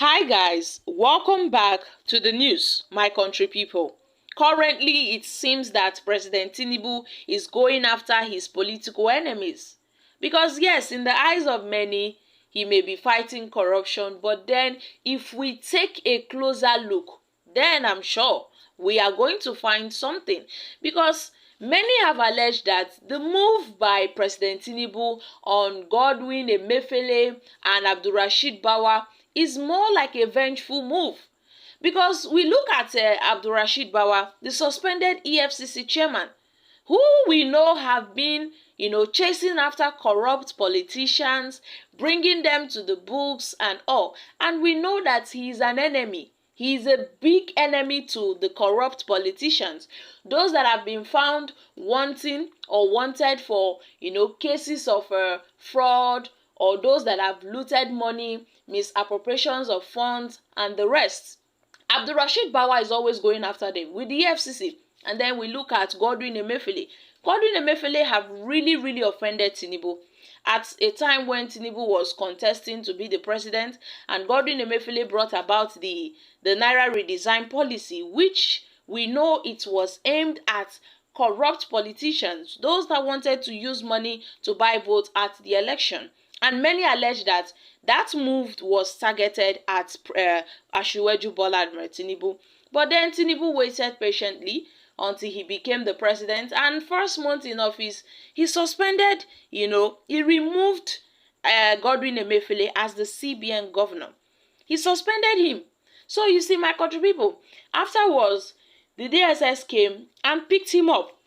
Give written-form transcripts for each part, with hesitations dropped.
Hi guys, welcome back to the news, my country people. Currently, it seems that President TINUBU is going after his political enemies. Because yes, in the eyes of many, he may be fighting corruption, but then if we take a closer look, then I'm sure we are going to find something. Because many have alleged that the move by President TINUBU on Godwin Emefiele and Abdulrasheed Bawa is more like a vengeful move. Because we look at Abdulrasheed Bawa, the suspended EFCC chairman, who we know have been, chasing after corrupt politicians, bringing them to the books and all. And we know that he is an enemy. He is a big enemy to the corrupt politicians, those that have been found wanting or wanted for, cases of fraud, or those that have looted money, misappropriations of funds, and the rest. Abdulrasheed Bawa is always going after them with the EFCC. And then we look at Godwin Emefiele. Godwin Emefiele have really offended TINUBU at a time when TINUBU was contesting to be the president, and Godwin Emefiele brought about the Naira redesign policy, which we know it was aimed at corrupt politicians, those that wanted to use money to buy votes at the election. And many allege that that move was targeted at Asiwaju Bola Ahmed Tinubu. But then Tinubu waited patiently until he became the president, and first month in office, he suspended, he removed Godwin Emefiele as the CBN governor. He suspended him. So you see, my country people, afterwards, the DSS came and picked him up.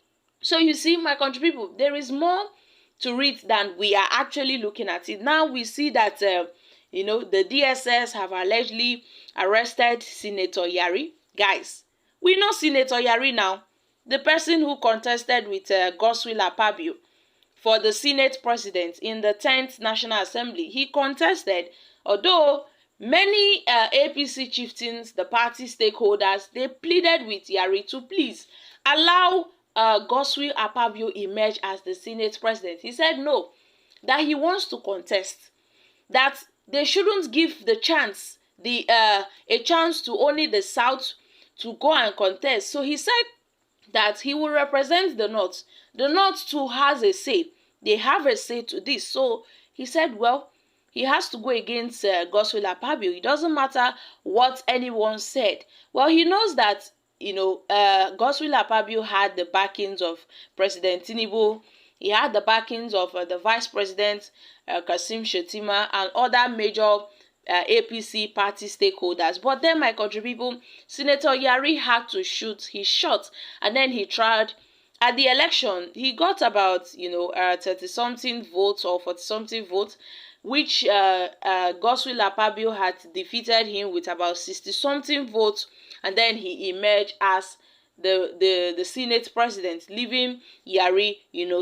So you see, my country people, there is more to read than we are actually looking at it. Now we see that, the DSS have allegedly arrested Senator Yari. Guys, we know Senator Yari now, the person who contested with Godswill Akpabio for the Senate president in the 10th National Assembly. He contested, although many APC chieftains, the party stakeholders, they pleaded with Yari to please allow Godswill Akpabio emerge as the Senate president. He said no, that he wants to contest, that they shouldn't give the chance, a chance to only the South to go and contest. So he said that he will represent the North. The North too has a say. They have a say to this. So he said, well, he has to go against Godswill Akpabio. It doesn't matter what anyone said. Well, he knows that Godswill Akpabio had the backings of President TINUBU. He had the backings of the Vice President Kasim Shettima and other major APC party stakeholders. But then, my country people, Senator Yari had to shoot his shot, and then he tried. At the election, he got about 30-something votes or 40-something votes, which Godswill Akpabio had defeated him with about 60-something votes, and then he emerged as the Senate president, leaving Yari,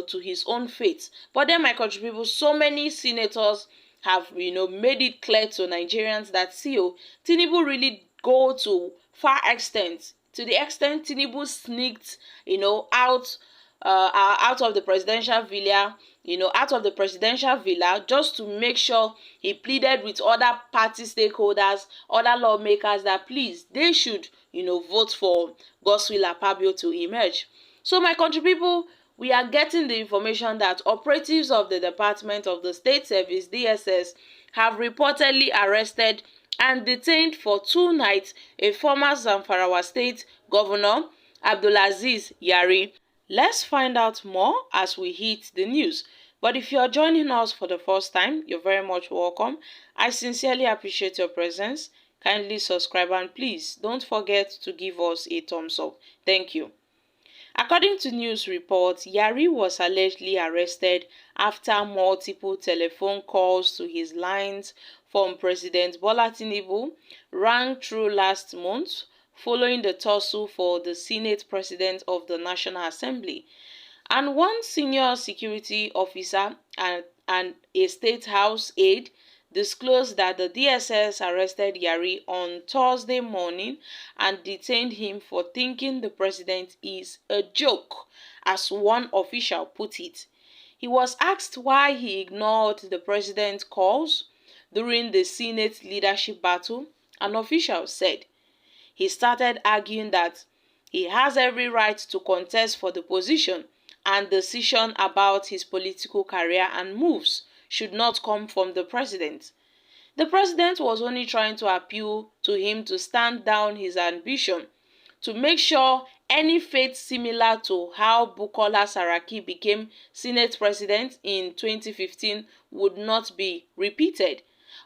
to his own fate. But then, my country people, so many senators have, made it clear to Nigerians that TINUBU really go to far extent, to the extent TINUBU sneaked, out of the presidential villa, just to make sure he pleaded with other party stakeholders, other lawmakers, that please, they should, vote for Godswill Akpabio to emerge. So, my country people, we are getting the information that operatives of the Department of the State Service, DSS, have reportedly arrested and detained for 2 nights a former Zamfara State Governor, Abdulaziz Yari. Let's find out more as we hit the news. But if you're joining us for the first time, you're very much welcome. I sincerely appreciate your presence. Kindly subscribe and please don't forget to give us a thumbs up. Thank you. According to news reports, Yari was allegedly arrested after multiple telephone calls to his lines from President Bola Tinubu rang through last month following the tussle for the Senate president of the National Assembly. And one senior security officer and a State House aide disclosed that the DSS arrested Yari on Thursday morning and detained him for thinking the president is a joke, as one official put it. He was asked why he ignored the president's calls during the Senate leadership battle, an official said. He started arguing that he has every right to contest for the position and decision about his political career and moves should not come from the president. The president was only trying to appeal to him to stand down his ambition to make sure any fate similar to how Bukola Saraki became Senate president in 2015 would not be repeated.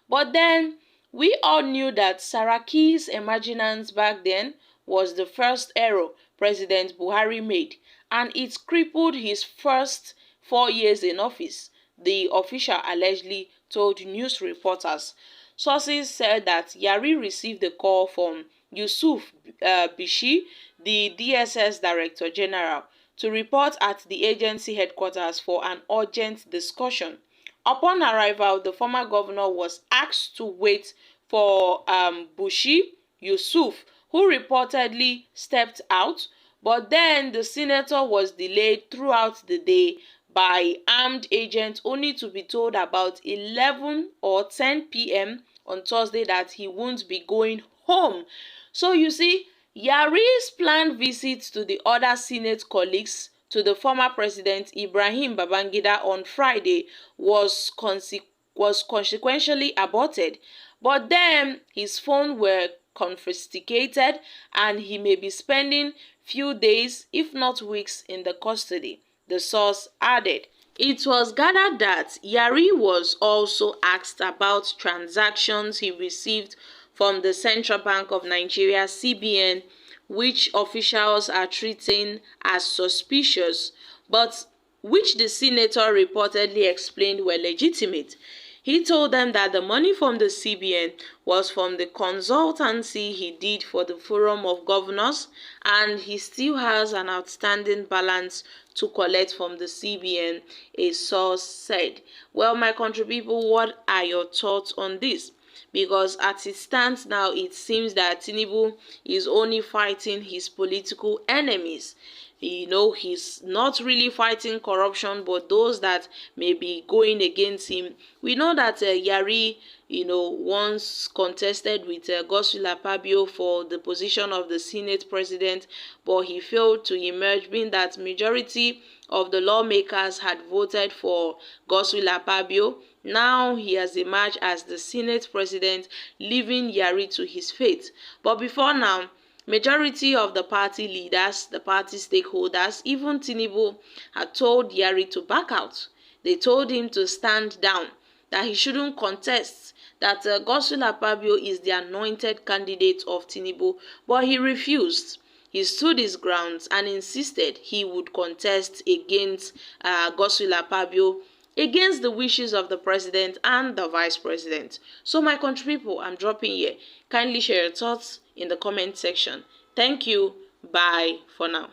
But then, we all knew that Saraki's emergence back then was the first error President Buhari made, and it crippled his first 4 years in office, the official allegedly told news reporters. Sources said that Yari received a call from Yusuf Bishi, the DSS Director General, to report at the agency headquarters for an urgent discussion. Upon arrival, the former governor was asked to wait for Bushi Yusuf, who reportedly stepped out, but then the senator was delayed throughout the day by armed agents only to be told about 11 or 10 p.m. on Thursday that he won't be going home. So you see, Yari's planned visit to the other Senate colleagues to the former president Ibrahim Babangida on Friday was consequentially aborted. But then his phone were confiscated and he may be spending few days, if not weeks, in the custody, the source added. It was gathered that Yari was also asked about transactions he received from the Central Bank of Nigeria (CBN), which officials are treating as suspicious, but which the senator reportedly explained were legitimate. He told them that the money from the CBN was from the consultancy he did for the Forum of Governors, and he still has an outstanding balance to collect from the CBN, a source said. Well, my country people, what are your thoughts on this? Because as it stands now, it seems that TINUBU is only fighting his political enemies. You know, he's not really fighting corruption, but those that may be going against him. We know that Yari, once contested with Godswill Akpabio for the position of the Senate president, but he failed to emerge, being that majority of the lawmakers had voted for Godswill Akpabio. Now he has emerged as the Senate president, leaving Yari to his fate. But before now, majority of the party leaders, the party stakeholders, even TINUBU, had told Yari to back out. They told him to stand down, that he shouldn't contest, that Godswill Akpabio is the anointed candidate of TINUBU, but he refused. He stood his grounds and insisted he would contest against Godswill Akpabio, against the wishes of the president and the vice president. So my country people, I'm dropping here. Kindly share your thoughts in the comment section. Thank you. Bye for now.